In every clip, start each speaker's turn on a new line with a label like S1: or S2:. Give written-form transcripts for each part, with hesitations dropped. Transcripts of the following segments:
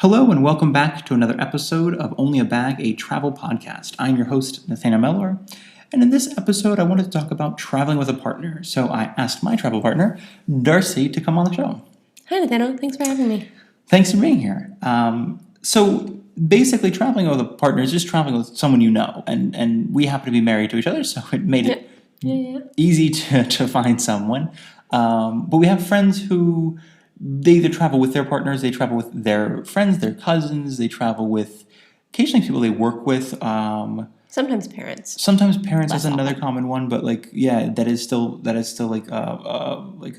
S1: Hello and welcome back to another episode of Only a Bag, a travel podcast. I'm your host, Nathaniel Mellor, and in this episode I wanted to talk about traveling with a partner. So I asked my travel partner, Darcy, to come on the show.
S2: Hi, Nathaniel. Thanks for having me.
S1: Thanks for being here. So basically traveling with a partner is just traveling with someone you know, and we happen to be married to each other, so it made it easy to find someone. But we have friends who they either travel with their partners, they travel with their friends, their cousins, they travel with occasionally people they work with.
S2: Sometimes parents.
S1: Sometimes parents
S2: Less
S1: is another
S2: often.
S1: common one, but that is still like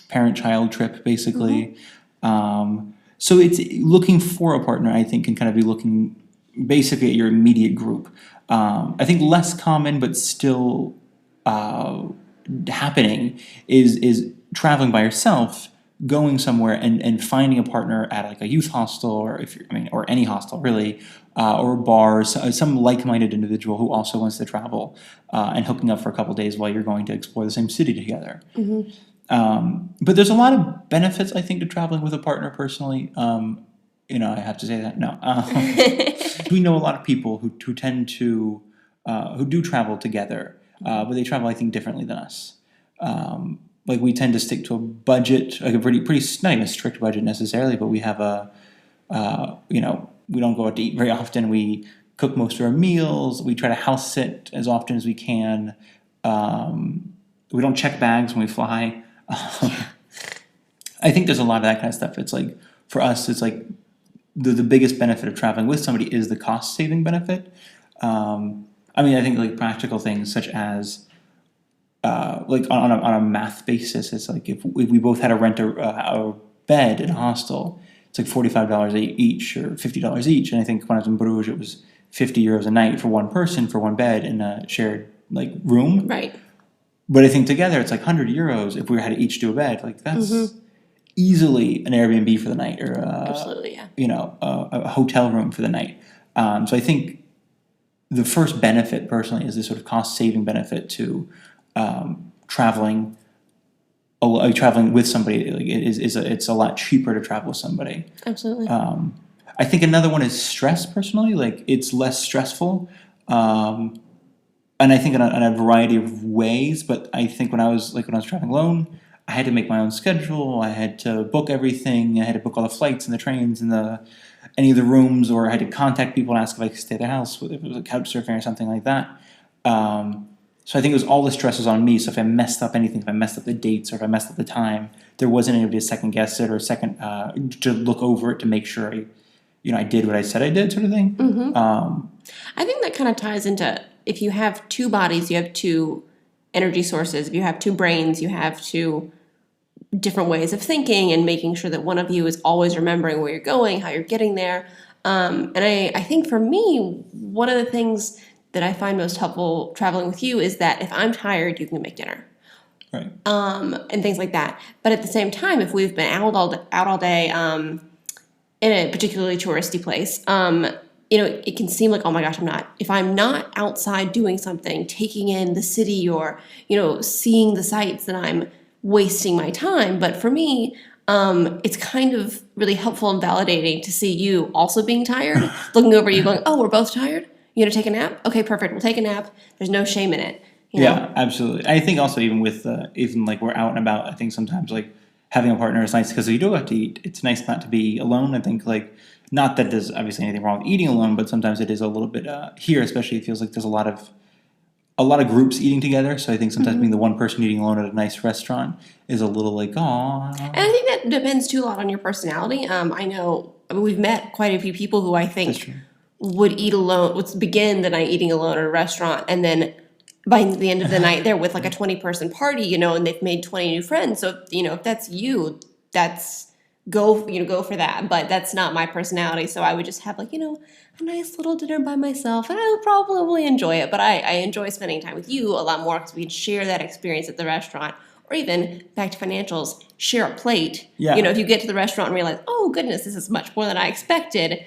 S1: parent-child trip basically. So it's looking for a partner. I think can kind of be looking basically at your immediate group. I think less common, but still happening is traveling by yourself, going somewhere and finding a partner at like a youth hostel or any hostel really, or a bar, some like-minded individual who also wants to travel, and hooking up for a couple days while you're going to explore the same city together. But there's a lot of benefits, I think, to traveling with a partner personally. I have to say that. No. We know a lot of people who tend to, who do travel together, but they travel, I think, differently than us. Like we tend to stick to a budget, like a pretty not even a strict budget necessarily, but we have we don't go out to eat very often. We cook most of our meals. We try to house sit as often as we can. We don't check bags when we fly. I think there's a lot of that kind of stuff. It's like, for us, it's like the biggest benefit of traveling with somebody is the cost saving benefit. I think like practical things such as like on a math basis, it's like if we both had to rent a bed in a hostel, it's like $45 each or $50 each. And I think when I was in Bruges, it was €50 a night for one person for one bed in a shared like room.
S2: Right.
S1: But I think together it's like €100 if we had to each do a bed. Like that's easily an Airbnb for the night or
S2: Absolutely, yeah.
S1: A hotel room for the night. So I think the first benefit personally is this sort of cost saving benefit to traveling with somebody. Like it's a lot cheaper to travel with somebody.
S2: Absolutely.
S1: I think another one is stress personally. Like it's less stressful. And I think in a variety of ways, but I think when I was traveling alone, I had to make my own schedule. I had to book everything. I had to book all the flights and the trains and any of the rooms, or I had to contact people and ask if I could stay at their house, if it was a couch surfing or something like that. So I think it was all the stress was on me. So if I messed up anything, if I messed up the dates or if I messed up the time, there wasn't anybody to second guess it or to look over it to make sure I did what I said I did, sort of thing.
S2: I think that kind of ties into, if you have two bodies, you have two energy sources. If you have two brains, you have two different ways of thinking and making sure that one of you is always remembering where you're going, how you're getting there. And I think for me, one of the things that I find most helpful traveling with you is that if I'm tired, you can make dinner.
S1: Right.
S2: And things like that. But at the same time, if we've been out all day in a particularly touristy place, it can seem like, oh my gosh, if I'm not outside doing something, taking in the city or, seeing the sights, then I'm wasting my time. But for me, it's kind of really helpful and validating to see you also being tired, looking over at you going, oh, we're both tired? You gonna take a nap? Okay, perfect. We'll take a nap. There's no shame in it.
S1: Yeah, absolutely. I think also even with even like we're out and about, I think sometimes like having a partner is nice because you do have to eat. It's nice not to be alone. I think like not that there's obviously anything wrong with eating alone, but sometimes it is a little bit here, especially it feels like there's a lot of groups eating together. So I think sometimes being the one person eating alone at a nice restaurant is a little like, oh.
S2: And I think that depends too a lot on your personality. I know we've met quite a few people who I think would eat alone, would begin the night eating alone at a restaurant, and then by the end of the night they're with like a 20-person party, and they've made 20 new friends. So if that's you, that's go for that. But that's not my personality. So I would just have like a nice little dinner by myself, and I would probably enjoy it. But I enjoy spending time with you a lot more because we can share that experience at the restaurant. Or even back to financials, share a plate.
S1: Yeah.
S2: If you get to the restaurant and realize, oh goodness, this is much more than I expected,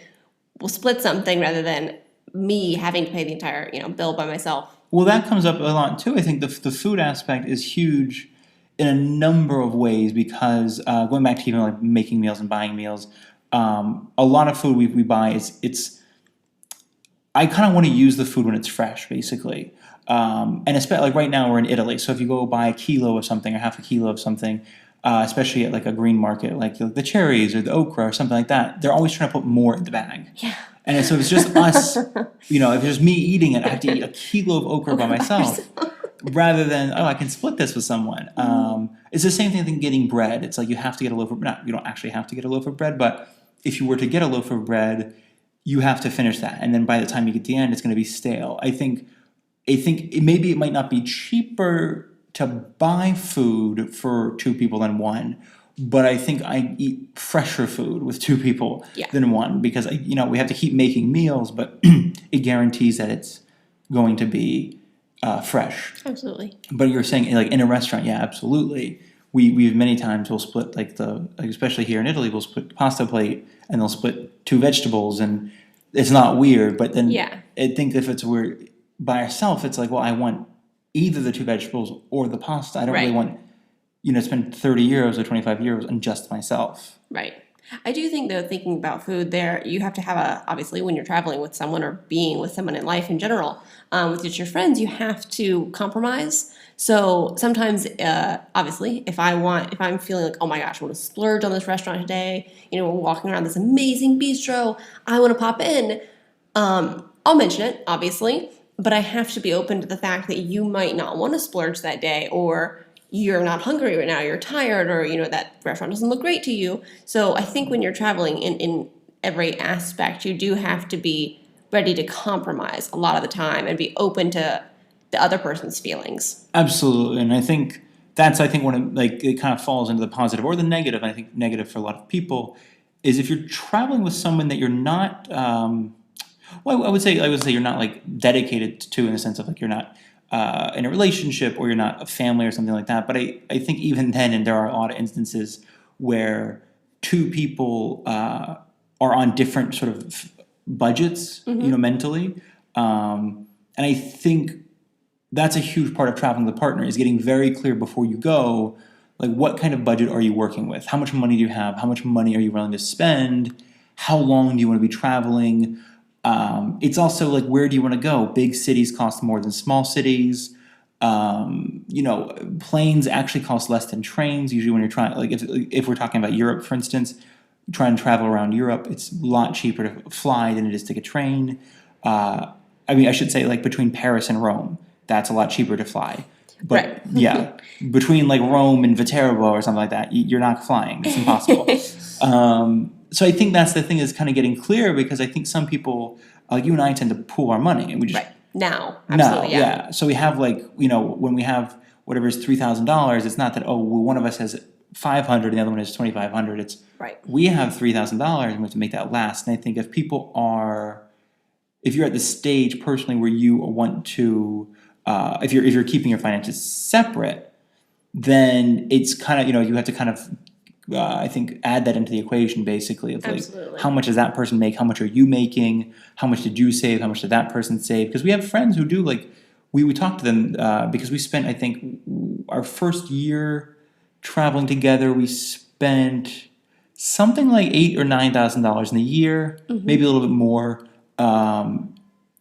S2: we'll split something rather than me having to pay the entire bill by myself.
S1: Well, that comes up a lot too. I think the food aspect is huge in a number of ways because going back to even like making meals and buying meals, A lot of food we buy I kind of want to use the food when it's fresh, basically. And especially like right now we're in Italy, so if you go buy a kilo of something or half a kilo of something, especially at like a green market, like the cherries or the okra or something like that, they're always trying to put more in the bag.
S2: Yeah.
S1: And so if it's just us, if it's just me eating it, I have to eat a kilo of okra by myself, rather than I can split this with someone. It's the same thing with getting bread. It's like you have to get a loaf of bread. You don't actually have to get a loaf of bread, but if you were to get a loaf of bread, you have to finish that, and then by the time you get to the end, it's going to be stale. I think maybe it might not be cheaper to buy food for two people than one, but I think I eat fresher food with two people than one, because we have to keep making meals, but it guarantees that it's going to be fresh.
S2: Absolutely.
S1: But you're saying like in a restaurant, yeah, absolutely. We've many times we'll split especially here in Italy, we'll split pasta plate and they'll split two vegetables, and it's not weird. But then I think if it's weird by ourselves, it's like, well, I want either the two vegetables or the pasta. I don't really want spend 30 euros or 25 euros on just myself.
S2: Right. I do think, though, thinking about food there, you have to have obviously when you're traveling with someone or being with someone in life in general, with just your friends, you have to compromise. So sometimes, obviously, if I'm feeling like, oh my gosh, I want to splurge on this restaurant today, we're walking around this amazing bistro, I want to pop in, I'll mention it, obviously, but I have to be open to the fact that you might not want to splurge that day, or you're not hungry right now, you're tired, or that restaurant doesn't look great to you. So I think when you're traveling in every aspect, you do have to be ready to compromise a lot of the time and be open to the other person's feelings.
S1: Absolutely. And I think that's one of it kind of falls into the positive or the negative. And I think negative for a lot of people is if you're traveling with someone that you're not I would say you're not like dedicated to, in the sense of like you're not in a relationship, or you're not a family or something like that. But I think even then, and there are a lot of instances where two people are on different sort of budgets, mentally. And I think that's a huge part of traveling with a partner, is getting very clear before you go, like what kind of budget are you working with? How much money do you have? How much money are you willing to spend? How long do you want to be traveling? It's also like, where do you want to go? Big cities cost more than small cities. Planes actually cost less than trains. Usually when you're trying, like if we're talking about Europe, for instance, trying to travel around Europe, it's a lot cheaper to fly than it is to take a train. I should say like between Paris and Rome, that's a lot cheaper to fly. But yeah, between like Rome and Viterbo or something like that, you're not flying. It's impossible. So I think that's the thing, is kind of getting clear, because I think some people, like you and I, tend to pool our money, and we just
S2: now, absolutely,
S1: yeah. So we have when we have whatever is $3,000, it's not that one of us has 500 and the other one has 2,500. It's we have $3,000 and we have to make that last. And I think if you're at the stage personally where you want to, if you're keeping your finances separate, then it's kind of you have to kind of. I think add that into the equation, basically, of like how much does that person make, how much are you making, how much did you save, how much did that person save? Because we have friends who do we talk to them because we spent, I think, our first year traveling together, we spent something like $8,000 or $9,000 in a year, maybe a little bit more.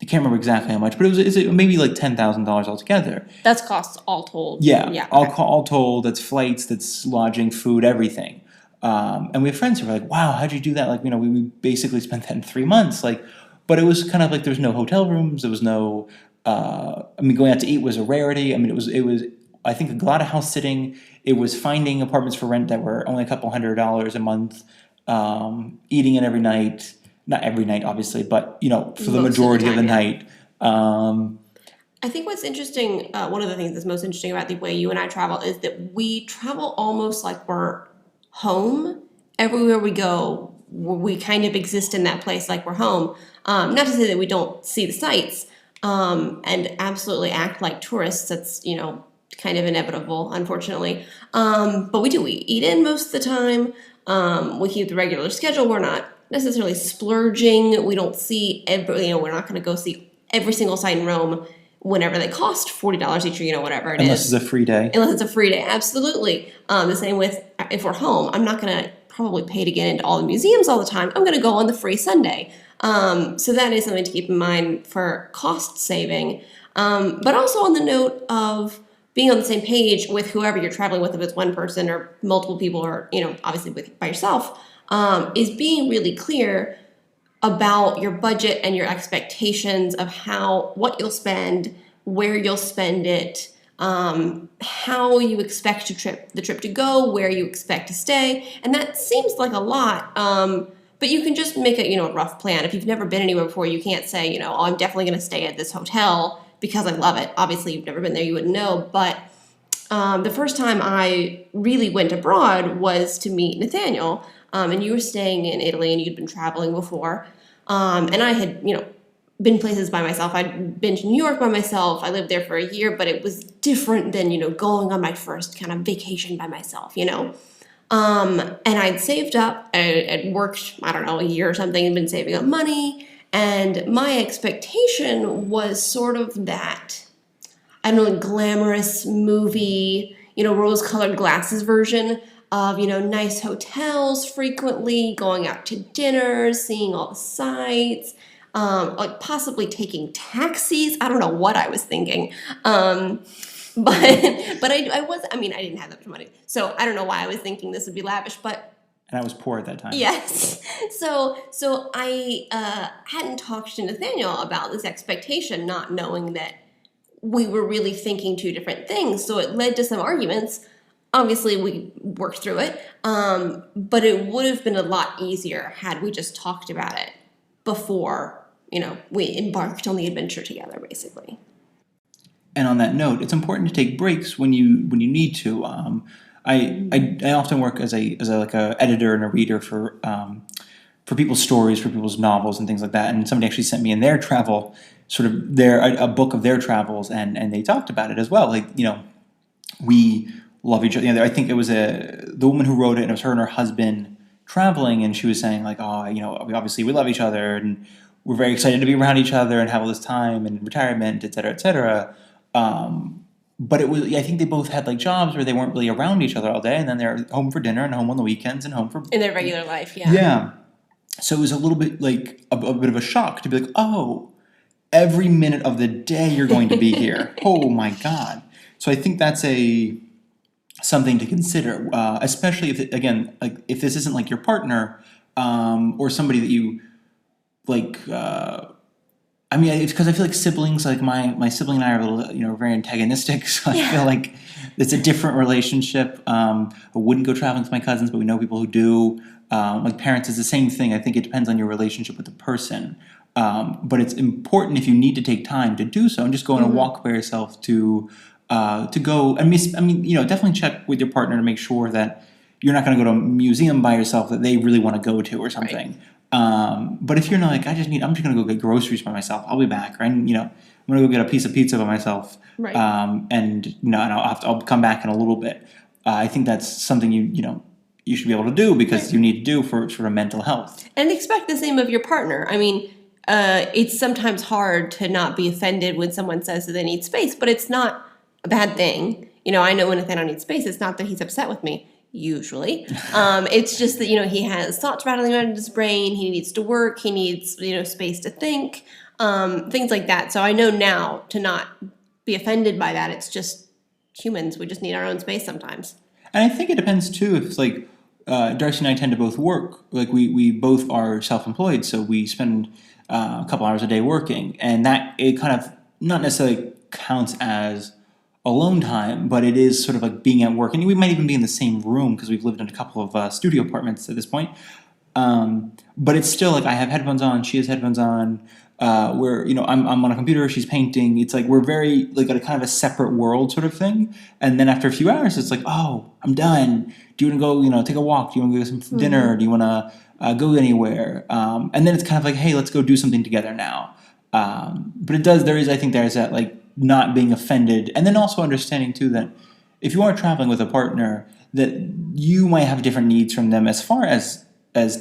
S1: I can't remember exactly how much, but it was maybe like $10,000 altogether.
S2: That's costs all told.
S1: Yeah. All told, that's flights, that's lodging, food, everything. And we have friends who were like, wow, how'd you do that? We basically spent that in 3 months. But it was kind of like, there was no hotel rooms, there was no, going out to eat was a rarity. It was, I think, a lot of house sitting. It was finding apartments for rent that were only a couple $100 a month, eating it every night. Not every night, obviously, but, for the majority of the night.
S2: I think what's interesting, one of the things that's most interesting about the way you and I travel is that we travel almost like we're home. Everywhere we go, we kind of exist in that place like we're home. Not to say that we don't see the sights and absolutely act like tourists. That's, kind of inevitable, unfortunately. But we do. We eat in most of the time. We keep the regular schedule. We're not necessarily splurging. We don't see we're not going to go see every single site in Rome whenever they cost $40 each, or whatever it is.
S1: Unless it's a free day.
S2: Unless it's a free day, absolutely. The same with if we're home. I'm not going to probably pay to get into all the museums all the time. I'm going to go on the free Sunday. So that is something to keep in mind for cost saving. But also on the note of being on the same page with whoever you're traveling with, if it's one person or multiple people or, obviously by yourself, is being really clear about your budget and your expectations of what you'll spend, where you'll spend it, how you expect the trip to go, where you expect to stay. And that seems like a lot. But you can just make a rough plan. If you've never been anywhere before, you can't say, oh, I'm definitely going to stay at this hotel because I love it. Obviously, you've never been there, you wouldn't know. But the first time I really went abroad was to meet Nathaniel. And you were staying in Italy and you'd been traveling before. And I had, been places by myself. I'd been to New York by myself. I lived there for a year, but it was different than, going on my first kind of vacation by myself, And I'd saved up, I'd worked, I don't know, a year or something and been saving up money. And my expectation was sort of that, I don't know, glamorous movie, rose-colored glasses version of, nice hotels frequently, going out to dinners, seeing all the sights, like possibly taking taxis. I don't know what I was thinking. But I didn't have that much money. So I don't know why I was thinking this would be lavish, but.
S1: And I was poor at that time.
S2: Yes. So I hadn't talked to Nathaniel about this expectation, not knowing that we were really thinking two different things. So it led to some arguments. Obviously, we worked through it, but it would have been a lot easier had we just talked about it before, we embarked on the adventure together, basically.
S1: And on that note, it's important to take breaks when you need to. I often work as a editor and a reader for people's stories, for people's novels and things like that. And somebody actually sent me in their travel, a book of their travels, and they talked about it as well. Like, we love each other. I think it was the woman who wrote it, and it was her and her husband traveling, and she was saying like, we love each other, and we're very excited to be around each other and have all this time and retirement, et cetera, et cetera. But I think they both had like jobs where they weren't really around each other all day, and then they're home for dinner and home on the weekends and home for
S2: in their regular life, yeah.
S1: Yeah. So it was a little bit like a bit of a shock to be like, oh, every minute of the day you're going to be here. Oh my God. So I think that's something to consider, especially if this isn't like your partner, or somebody that you like. It's because I feel like siblings, like my sibling and I are a little, very antagonistic. So I feel like it's a different relationship. I wouldn't go traveling with my cousins, but we know people who do. Like parents is the same thing. I think it depends on your relationship with the person. But it's important if you need to take time to do so and just go on a walk by yourself to go. Definitely check with your partner to make sure that you're not going to go to a museum by yourself that they really want to go to or something. Right. But if you're not like, I'm just going to go get groceries by myself. I'll be back. Right? And, I'm going to go get a piece of pizza by myself.
S2: Right.
S1: And I'll come back in a little bit. I think that's something you should be able to do because you need to do for sort of mental health. And
S2: expect the same of your partner. It's sometimes hard to not be offended when someone says that they need space, but it's not a bad thing. I know when Nathaniel needs space, it's not that he's upset with me, usually. It's just that, he has thoughts rattling around in his brain. He needs to work. He needs, space to think, things like that. So I know now to not be offended by that. It's just humans. We just need our own space sometimes.
S1: And I think it depends, too, if it's like Darcy and I tend to both work. Like we both are self-employed, so we spend a couple hours a day working. And that it kind of not necessarily counts as alone time, but it is sort of like being at work. And we might even be in the same room because we've lived in a couple of studio apartments at this point. But it's still like I have headphones on, she has headphones on. Where I'm on a computer, she's painting. It's like we're very like at a kind of a separate world sort of thing. And then after a few hours, it's like, oh, I'm done. Do you want to go, take a walk? Do you want to go get some dinner? Do you want to go anywhere? And then it's kind of like, hey, let's go do something together now. But there's that like not being offended, and then also understanding too that if you are traveling with a partner, that you might have different needs from them as far as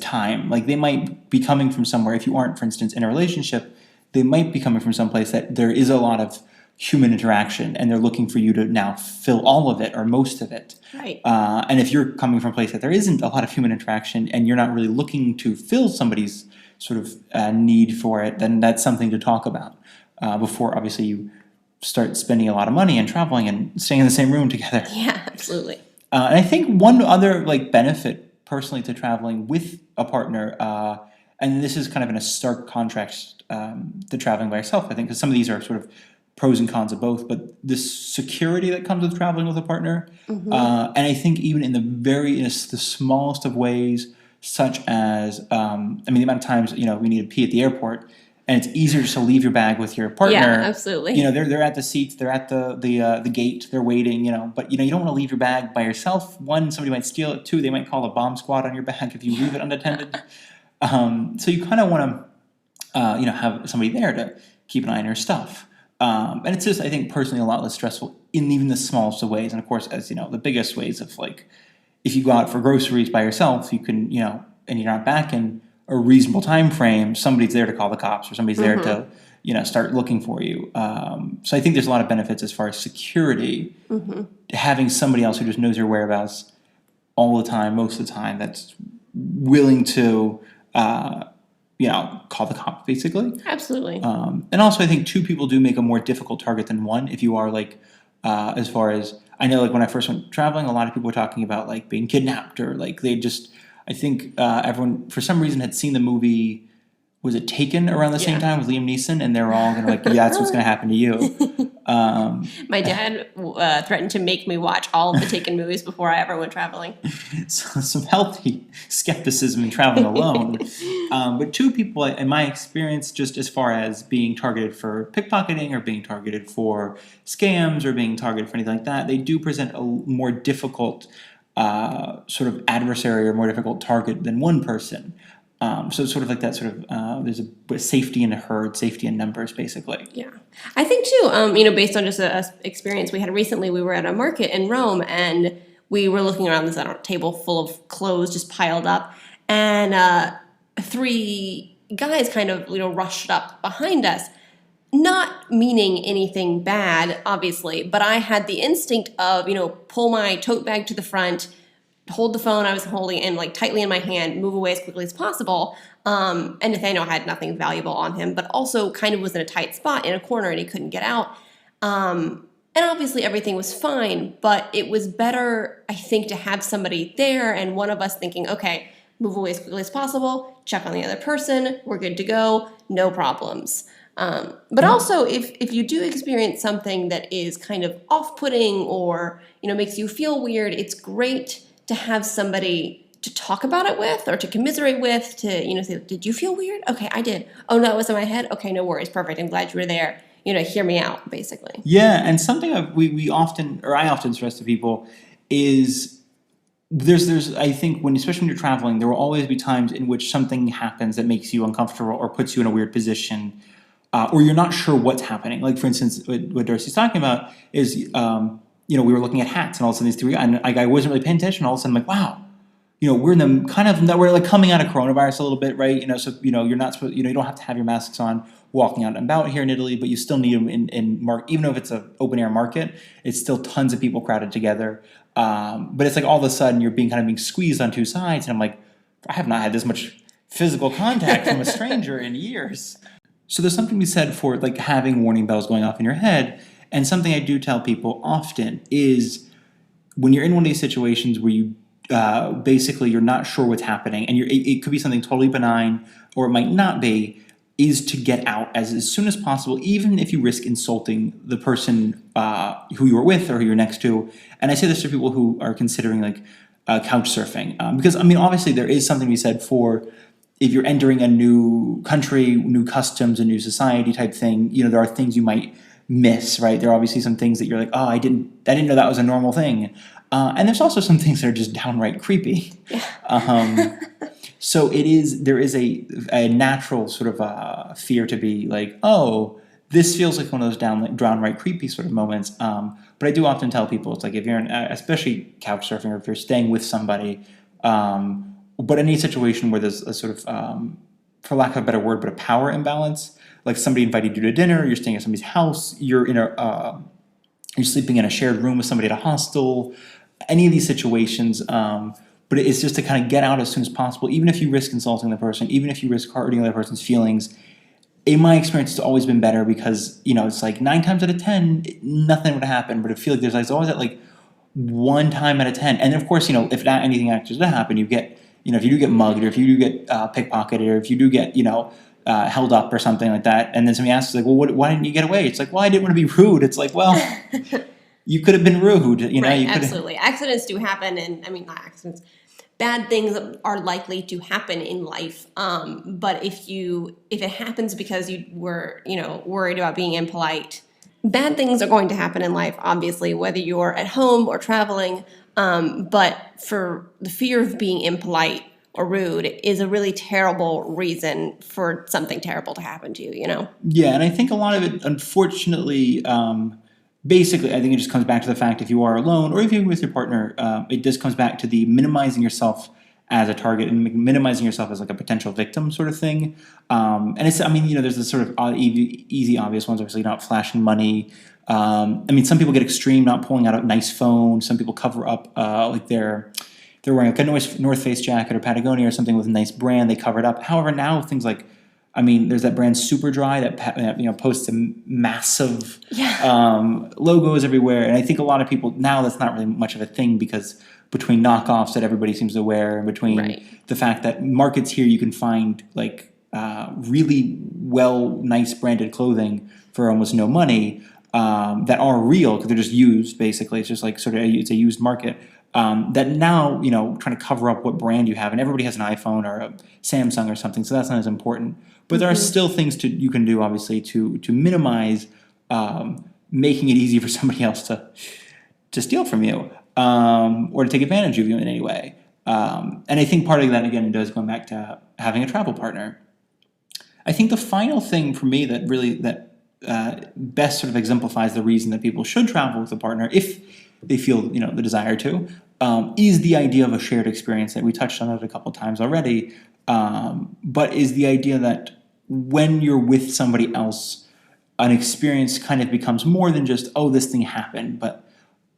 S1: time. Like they might be coming from somewhere. If you aren't, for instance, in a relationship, they might be coming from someplace that there is a lot of human interaction, and they're looking for you to now fill all of it or most of it.
S2: Right.
S1: And if you're coming from a place that there isn't a lot of human interaction, and you're not really looking to fill somebody's sort of need for it, then that's something to talk about before obviously you start spending a lot of money and traveling and staying in the same room together.
S2: Yeah, absolutely.
S1: And I think one other like benefit personally to traveling with a partner, and this is kind of in a stark contrast to traveling by yourself, I think, because some of these are sort of pros and cons of both, but the security that comes with traveling with a partner, and I think even in the smallest of ways, such as the amount of times we need to pee at the airport, and it's easier just to leave your bag with your partner.
S2: Yeah, absolutely.
S1: They're at the seats, they're at the gate, they're waiting. But you don't want to leave your bag by yourself. One, somebody might steal it. Two, they might call a bomb squad on your bag if you leave it unattended. So you kind of want to have somebody there to keep an eye on your stuff. And it's just, I think, personally a lot less stressful in even the smallest of ways. And of course, as the biggest ways of like, if you go out for groceries by yourself, you can, and you're not back in a reasonable time frame, somebody's there to call the cops or somebody's there to, start looking for you. So I think there's a lot of benefits as far as security, having somebody else who just knows your whereabouts all the time, most of the time, that's willing to, call the cops, basically.
S2: Absolutely.
S1: And also, I think two people do make a more difficult target than one. If you are like, as far as I know, like when I first went traveling, a lot of people were talking about like being kidnapped or like they just. I think everyone for some reason had seen the movie. Was it Taken around the same time with Liam Neeson? And they were all gonna like, yeah, that's what's gonna happen to you.
S2: My dad threatened to make me watch all of the Taken movies before I ever went traveling.
S1: So some healthy skepticism in traveling alone. But two people, in my experience, just as far as being targeted for pickpocketing or being targeted for scams or being targeted for anything like that, they do present a more difficult sort of adversary or more difficult target than one person. So it's sort of like that sort of, there's a safety in a herd, safety in numbers, basically.
S2: Yeah. I think too, based on just a experience we had recently, we were at a market in Rome and we were looking around this table full of clothes just piled up, and three guys kind of, rushed up behind us. Not meaning anything bad, obviously, but I had the instinct of, pull my tote bag to the front, hold the phone I was holding in like tightly in my hand, move away as quickly as possible. And Nathaniel had nothing valuable on him, but also kind of was in a tight spot in a corner and he couldn't get out. And obviously everything was fine, but it was better, I think, to have somebody there and one of us thinking, okay, move away as quickly as possible, check on the other person, we're good to go, no problems. But also, if you do experience something that is kind of off-putting or makes you feel weird, it's great to have somebody to talk about it with or to commiserate with, to say, did you feel weird? Okay, I did. Oh no, it was in my head. Okay, no worries, perfect. I'm glad you were there. Hear me out, basically.
S1: Yeah, and something we often, or I often stress to people, is there's I think especially when you're traveling, there will always be times in which something happens that makes you uncomfortable or puts you in a weird position. Or you're not sure what's happening. Like, for instance, what Darcy's talking about is, we were looking at hats, and all of a sudden these three, and I wasn't really paying attention. All of a sudden, I'm like, wow, we're in the kind of, we're like coming out of coronavirus a little bit, right? So, you're not supposed, you don't have to have your masks on walking out and about here in Italy, but you still need them in even if it's an open air market, it's still tons of people crowded together. But it's like all of a sudden you're kind of being squeezed on two sides, and I'm like, I have not had this much physical contact from a stranger in years. So there's something to be said for like having warning bells going off in your head. And something I do tell people often is when you're in one of these situations where you basically you're not sure what's happening, and it could be something totally benign or it might not be, is to get out as soon as possible, even if you risk insulting the person who you're with or who you're next to. And I say this to people who are considering like couch surfing, because obviously there is something to be said for if you're entering a new country, new customs, a new society type thing. There are things you might miss, right? There are obviously some things that you're like, oh, I didn't know that was a normal thing. And there's also some things that are just downright creepy. So there is a natural sort of fear to be like, oh, this feels like one of those downright creepy sort of moments. But I do often tell people, it's like if you're especially couch surfing or if you're staying with somebody, but any situation where there's a sort of, for lack of a better word, but a power imbalance, like somebody invited you to dinner, you're staying at somebody's house, you're sleeping in a shared room with somebody at a hostel, any of these situations. But it's just to kind of get out as soon as possible, even if you risk insulting the person, even if you risk hurting the other person's feelings. In my experience, it's always been better because, it's like 9 times out of 10, nothing would happen. But I feel like there's always that like 1 time out of 10. And of course, if not anything actually does happen, you get, if you do get mugged, or if you do get pickpocketed, or if you do get, held up or something like that. And then somebody asks, like, well, why didn't you get away? It's like, well, I didn't want to be rude. It's like, well, you could have been rude.
S2: Right,
S1: you
S2: absolutely. Accidents do happen. And I mean, not accidents. Bad things are likely to happen in life. But if it happens because you were, worried about being impolite, bad things are going to happen in life, obviously, whether you're at home or traveling. But for the fear of being impolite or rude is a really terrible reason for something terrible to happen to you,
S1: Yeah, and I think a lot of it, unfortunately, basically, I think it just comes back to the fact if you are alone or if you're with your partner, it just comes back to the minimizing yourself as a target and minimizing yourself as like a potential victim sort of thing. And it's, there's this sort of easy, obvious ones, obviously not flashing money. Some people get extreme, not pulling out a nice phone. Some people cover up like they're wearing like a North Face jacket or Patagonia or something with a nice brand. They cover it up. However, now things like, there's that brand Superdry that posts a massive logos everywhere, and I think a lot of people now that's not really much of a thing because between knockoffs that everybody seems to wear, and between the fact that markets here you can find like really nice branded clothing for almost no money that are real because they're just used. Basically, it's just like it's a used market. That now, trying to cover up what brand you have, and everybody has an iPhone or a Samsung or something, so that's not as important. But there are still things you can do, obviously, to minimize making it easy for somebody else to steal from you or to take advantage of you in any way. And I think part of that, again, does go back to having a travel partner. I think the final thing for me that best sort of exemplifies the reason that people should travel with a partner, if they feel the desire to, is the idea of a shared experience that we touched on it a couple times already, but is the idea that when you're with somebody else, an experience kind of becomes more than just, oh, this thing happened, but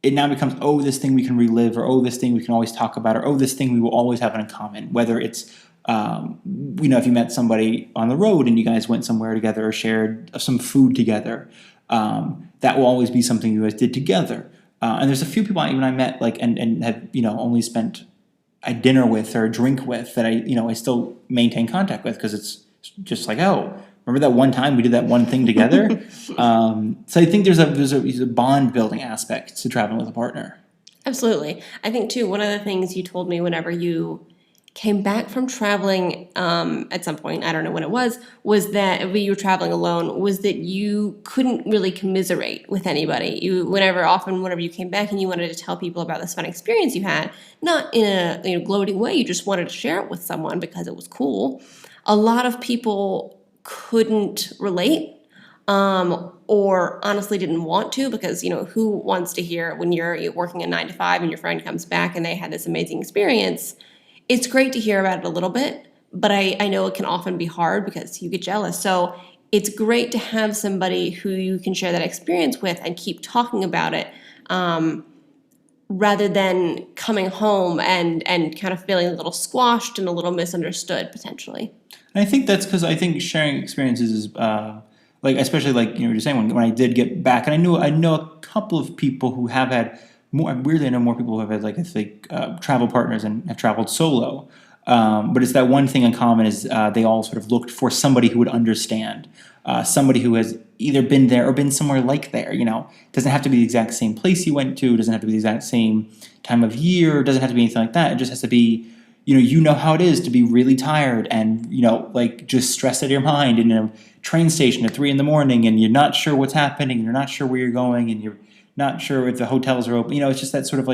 S1: it now becomes, oh, this thing we can relive, or oh, this thing we can always talk about, or oh, this thing we will always have in common, whether it's if you met somebody on the road and you guys went somewhere together or shared some food together, that will always be something you guys did together. And there's a few people I met and have only spent a dinner with or a drink with that I still maintain contact with because it's just like, oh, remember that one time we did that one thing together? So I think there's a bond building aspect to traveling with a partner.
S2: Absolutely. I think too, one of the things you told me whenever you came back from traveling at some point, I don't know when it was that when you were traveling alone, was that you couldn't really commiserate with anybody. Whenever you came back and you wanted to tell people about this fun experience you had, not in a gloating way, you just wanted to share it with someone because it was cool. A lot of people couldn't relate or honestly didn't want to because, who wants to hear when you're working a 9 to 5 and your friend comes back and they had this amazing experience. It's great to hear about it a little bit, but I know it can often be hard because you get jealous. So it's great to have somebody who you can share that experience with and keep talking about it rather than coming home and kind of feeling a little squashed and a little misunderstood potentially.
S1: And I think that's because I think sharing experiences is especially you're saying when I did get back, and I know a couple of people who have had more. Weirdly, I know more people who have had travel partners and have traveled solo. But it's that one thing in common is they all sort of looked for somebody who would understand, somebody who has either been there or been somewhere like there. Doesn't have to be the exact same place you went to. Doesn't have to be the exact same time of year. Doesn't have to be anything like that. It just has to be. You know how it is to be really tired and, just stressed out of your mind in a train station at 3 a.m. and you're not sure what's happening and you're not sure where you're going and you're not sure if the hotels are open. It's just that sort of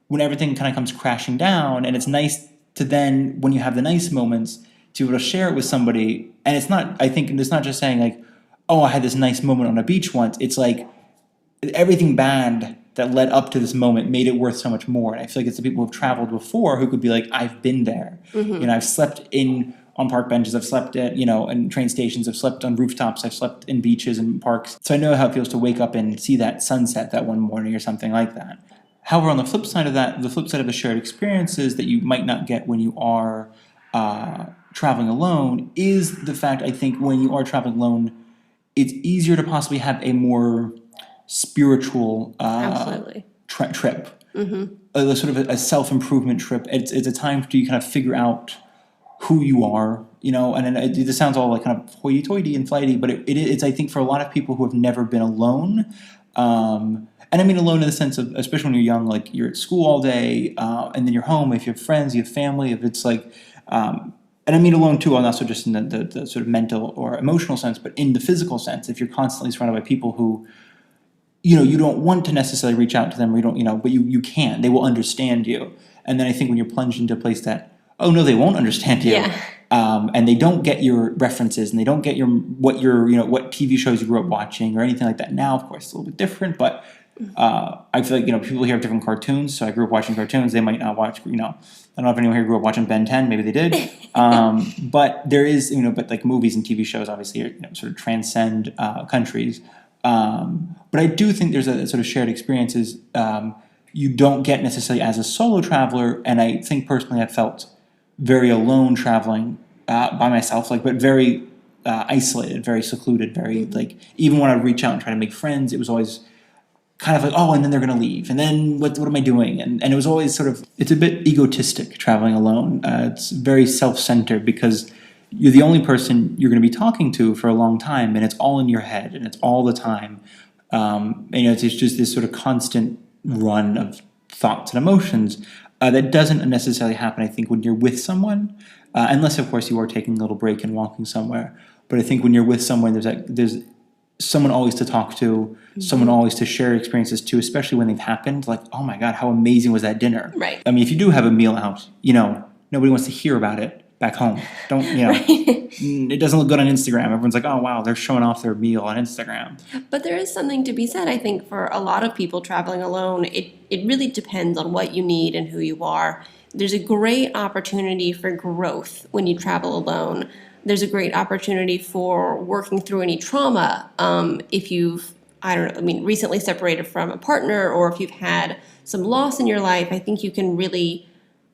S1: when everything kind of comes crashing down, and it's nice to then, when you have the nice moments, to be able to share it with somebody. And it's not just saying oh, I had this nice moment on a beach once. It's everything bad that led up to this moment made it worth so much more. And I feel like it's the people who've traveled before who could be I've been there. Mm-hmm. I've slept in on park benches, I've slept at, in train stations, I've slept on rooftops, I've slept in beaches and parks. So I know how it feels to wake up and see that sunset that one morning or something like that. However, on the flip side of that, the flip side of the shared experiences that you might not get when you are traveling alone is the fact, I think, when you are traveling alone, it's easier to possibly have a more spiritual
S2: Absolutely.
S1: trip. A sort of a self-improvement trip. It's a time to you kind of figure out who you are, and it sounds all like kind of hoity-toity and flighty, but it's, I think, for a lot of people who have never been alone, and I mean alone in the sense of, especially when you're young, like you're at school all day, and then you're home, if you have friends, you have family, if it's like, and I mean alone too, and also just in the sort of mental or emotional sense, but in the physical sense, if you're constantly surrounded by people who, you don't want to necessarily reach out to them, or you don't, but you can. They will understand you. And then I think when you're plunged into a place that, oh no, they won't understand you, and they don't get your references, and they don't get what TV shows you grew up watching or anything like that. Now, of course, it's a little bit different, but I feel like people here have different cartoons. So I grew up watching cartoons. They might not watch. I don't know if anyone here grew up watching Ben 10. Maybe they did. But there is, but like movies and TV shows obviously sort of transcend countries. But I do think there's a sort of shared experiences you don't get necessarily as a solo traveler, and I think personally I felt very alone traveling by myself, but very isolated, very secluded, very even when I reach out and try to make friends, it was always kind of like, oh, and then they're going to leave, and then what am I doing? And it was always sort of, it's a bit egotistic traveling alone. It's very self-centered because you're the only person you're going to be talking to for a long time, and it's all in your head, and it's all the time. And it's just this sort of constant run of thoughts and emotions that doesn't necessarily happen, I think, when you're with someone, unless, of course, you are taking a little break and walking somewhere. But I think when you're with someone, there's someone always to talk to, someone always to share experiences to, especially when they've happened. Like, oh my God, how amazing was that dinner?
S2: Right.
S1: I mean, if you do have a meal out, nobody wants to hear about it back home. Don't, It doesn't look good on Instagram. Everyone's like, oh wow, they're showing off their meal on Instagram.
S2: But there is something to be said, I think, for a lot of people traveling alone. It really depends on what you need and who you are. There's a great opportunity for growth when you travel alone. There's a great opportunity for working through any trauma. If you've, recently separated from a partner, or if you've had some loss in your life, I think you can really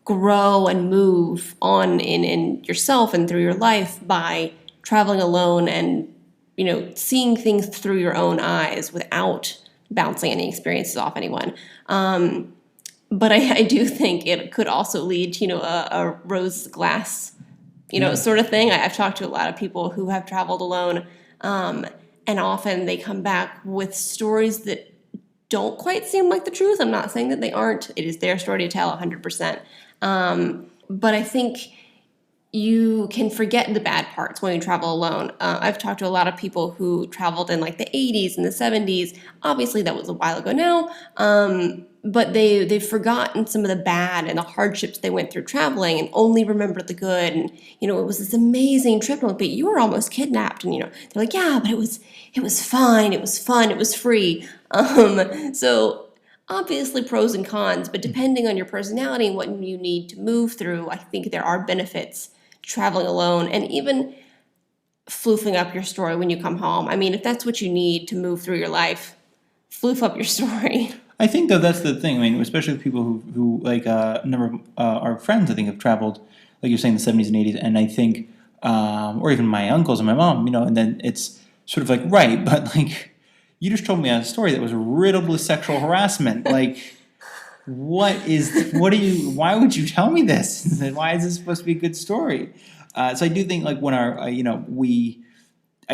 S2: grow and move on in yourself and through your life by traveling alone and, seeing things through your own eyes without bouncing any experiences off anyone. But I do think it could also lead to, a rose glass, sort of thing. I've talked to a lot of people who have traveled alone, and often they come back with stories that don't quite seem like the truth. I'm not saying that they aren't. It is their story to tell 100%. But I think you can forget the bad parts when you travel alone. I've talked to a lot of people who traveled in like the 80s and the 70s. Obviously, that was a while ago now. But they've forgotten some of the bad and the hardships they went through traveling and only remember the good. And, it was this amazing trip. But you were almost kidnapped. And, they're like, yeah, but it was fine. It was fun. It was free. So obviously pros and cons, but depending on your personality and what you need to move through, I think there are benefits to traveling alone and even floofing up your story when you come home. I mean, if that's what you need to move through your life, floof up your story.
S1: I think, though, that's the thing. I mean, especially with people who like a number of our friends, I think, have traveled, like you're saying, the 70s and 80s, and I think, or even my uncles and my mom, and then it's sort of like, right, but like, you just told me a story that was riddled with sexual harassment. Like, why would you tell me this? Why is this supposed to be a good story? So I do think, like, when I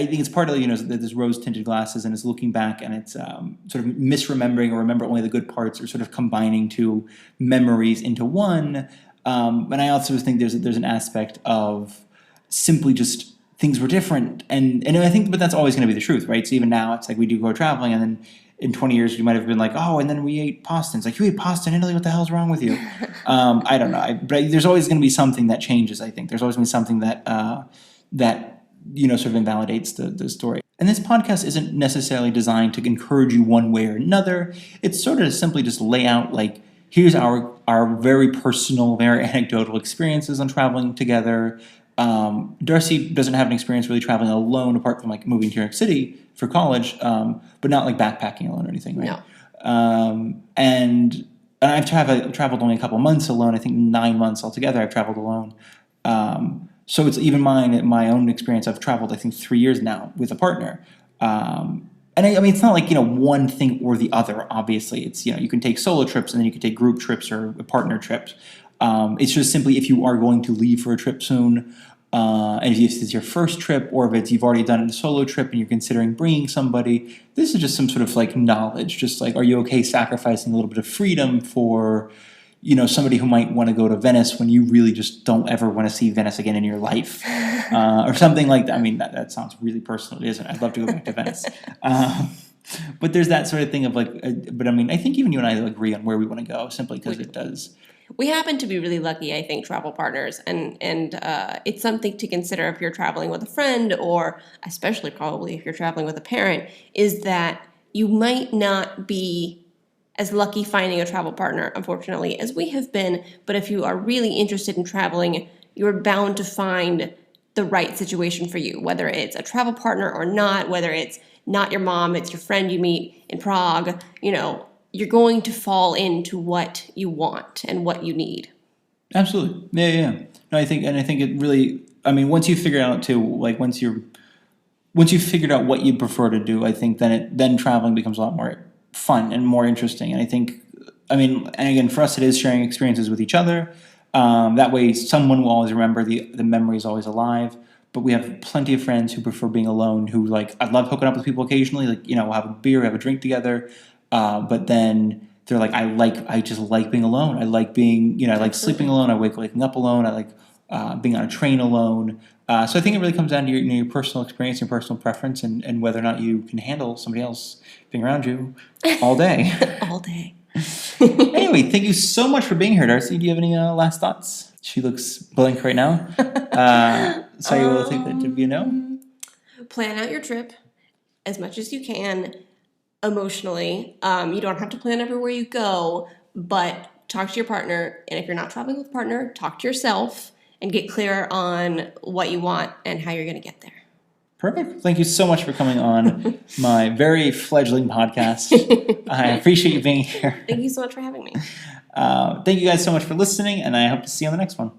S1: think it's part of, this rose-tinted glasses, and it's looking back, and it's sort of misremembering or remember only the good parts, or sort of combining two memories into one. And I also think there's an aspect of simply just things were different, and I think, but that's always going to be the truth, right? So even now, it's like we do go traveling, and then in 20 years, you might have been like, oh, and then we ate pasta. It's like, you ate pasta in Italy? What the hell's wrong with you? I don't know, but there's always going to be something that changes. I think there's always going to be something that sort of invalidates the story. And this podcast isn't necessarily designed to encourage you one way or another. It's sort of simply just lay out, like, here's our very personal, very anecdotal experiences on traveling together. Darcy doesn't have an experience really traveling alone apart from like moving to New York City for college, but not like backpacking alone or anything, right?
S2: No.
S1: And I've traveled only a couple months alone. I think 9 months altogether I've traveled alone. So it's even my own experience. I've traveled, I think, 3 years now with a partner. And I mean, it's not like, one thing or the other, obviously. It's, you can take solo trips and then you can take group trips or partner trips. It's just simply if you are going to leave for a trip soon, and if it's your first trip or if you've already done a solo trip and you're considering bringing somebody, this is just some sort of like knowledge. Just like, are you okay sacrificing a little bit of freedom for, somebody who might want to go to Venice when you really just don't ever want to see Venice again in your life, or something like that. I mean, that sounds really personal, isn't it? I'd love to go back to Venice. But there's that sort of thing of like, but I mean, I think even you and I agree on where we want to go simply because it does.
S2: We happen to be really lucky, I think, travel partners, and it's something to consider if you're traveling with a friend, or especially probably if you're traveling with a parent, is that you might not be as lucky finding a travel partner, unfortunately, as we have been, but if you are really interested in traveling, you're bound to find the right situation for you, whether it's a travel partner or not, whether it's not your mom, it's your friend you meet in Prague, you're going to fall into what you want and what you need.
S1: Absolutely. Yeah. No, I think it really, I mean, once you figure out too, like once you've figured out what you prefer to do, I think then traveling becomes a lot more fun and more interesting. And I think, and again, for us, it is sharing experiences with each other. That way someone will always remember the memory is always alive. But we have plenty of friends who prefer being alone, who I love hooking up with people occasionally, we'll have a beer, have a drink together. But then they're like, I just like being alone. I like being, I like sleeping alone. I waking up alone. I like being on a train alone. So I think it really comes down to your personal experience, your personal preference, and whether or not you can handle somebody else being around you all day.
S2: All day.
S1: Anyway, thank you so much for being here, Darcy. Do you have any last thoughts? She looks blank right now. So you will think that to be a no?
S2: Plan out your trip as much as you can emotionally. You don't have to plan everywhere you go, but talk to your partner. And if you're not traveling with a partner, talk to yourself and get clear on what you want and how you're going to get there.
S1: Perfect. Thank you so much for coming on my very fledgling podcast. I appreciate you being here.
S2: Thank you so much for having me.
S1: Thank you guys so much for listening, and I hope to see you on the next one.